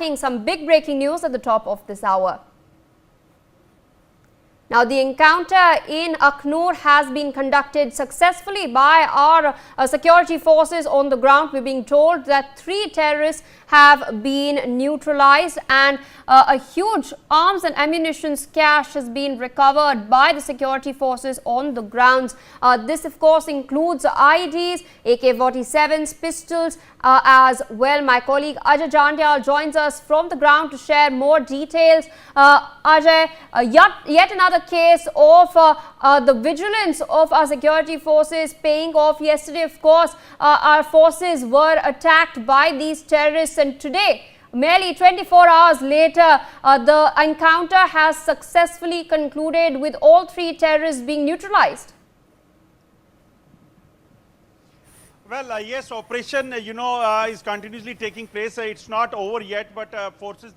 Some big breaking news at the top of this hour. Now, the encounter in Akhnoor has been conducted successfully by our security forces on the ground. We're being told that 3 terrorists have been neutralized and a huge arms and ammunition cache has been recovered by the security forces on the grounds. This, of course, includes IEDs, AK-47s, pistols as well. My colleague Ajay Jandyal joins us from the ground to share more details. Ajay, yet another case of the vigilance of our security forces paying off. Yesterday, of course, our forces were attacked by these terrorists, and today, merely 24 hours later, the encounter has successfully concluded with all 3 terrorists being neutralized. Well, yes, operation, is continuously taking place. It's not over yet, but sources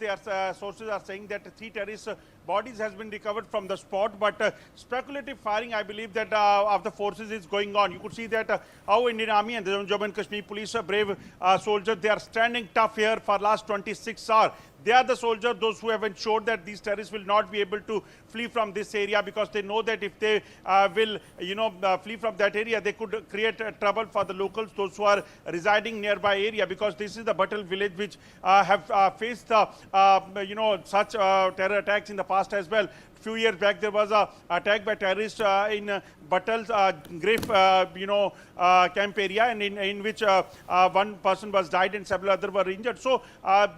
are saying that 3 terrorist bodies has been recovered from the spot. But speculative firing, I believe, that of the forces is going on. You could see that how Indian Army and the Jammu and Kashmir Police, brave soldiers, they are standing tough here for last 26 hours. They are the soldiers, those who have ensured that these terrorists will not be able to flee from this area, because they know that if they will, flee from that area, they could create trouble for the locals, those who are residing nearby area, because this is the Buttal village which have faced, such terror attacks in the past as well. Few years back, there was a attack by terrorists in Buttal's Grave, camp area, and in which one person was died and several others were injured. So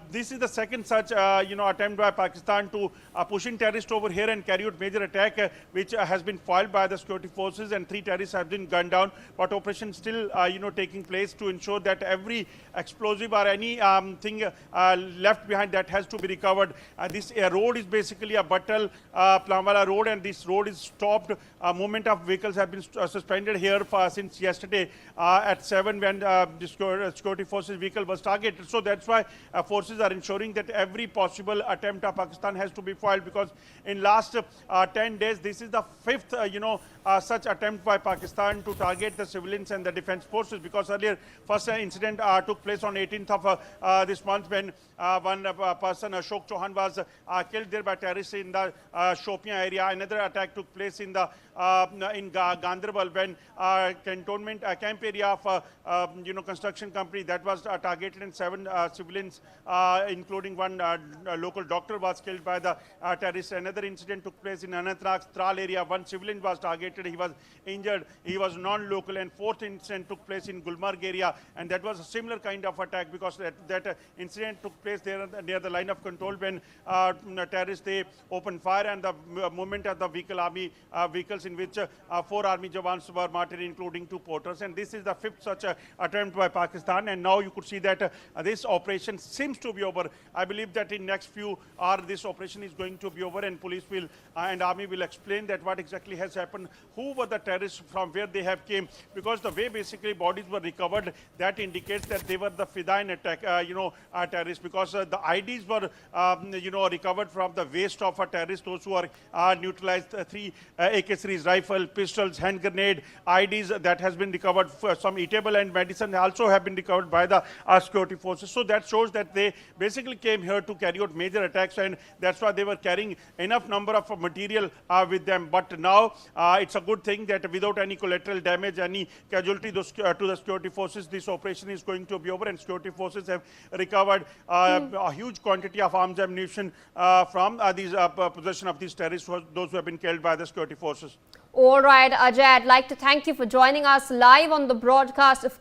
this is the second such attempt by Pakistan to push in terrorists over here and carry out major attack, which has been foiled by the security forces, and 3 terrorists have been gunned down. But operation still taking place to ensure that every explosive or any thing left behind that has to be recovered. This road is basically a Buttal Planwala road, and this road is stopped. Movement of vehicles have been suspended here since yesterday at 7 when the security forces vehicle was targeted. So that's why forces are ensuring that every possible attempt of Pakistan has to be foiled, because in last 10 days, this is the 5th such attempt by Pakistan to target the civilians and the defense forces, because earlier first incident took place on 18th of this month when one person, Ashok Chauhan, was killed there by terrorists in the Shopian area. Another attack took place in the in Ganderbal when cantonment camp area of construction company that was targeted, and 7 civilians, including one local doctor, was killed by the terrorists. Another incident took place in Anantnag's Tral area. One civilian was targeted, he was injured, he was non-local. And 4th incident took place in Gulmarg area, and that was a similar kind of attack, because that incident took place there near the line of control when terrorists, they opened fire, and the movement of the vehicles in which 4 army jawans were martyred, including 2 porters. And this is the 5th such attempt by Pakistan, and now you could see that this operation seems to be over. I believe that in next few hours this operation is going to be over, and police will and army will explain that what exactly has happened, who were the terrorists, from where they have came, because the way basically bodies were recovered, that indicates that they were the Fidain attack, terrorists, because the IDs were recovered from the waste of a terrorist, those who are neutralized. 3 AK series rifle, pistols, hand grenade, IDs that has been recovered. Some eatable and medicine also have been recovered by the security forces. So that shows that they basically came here to carry out major attacks, and that's why they were carrying enough number of material with them. But now it's a good thing that without any collateral damage, any casualty to the security forces, this operation is going to be over, and security forces have recovered a huge quantity of arms ammunition from these possession of these terrorists, those who have been killed by the security forces. All right, Ajay, I'd like to thank you for joining us live on the broadcast. Of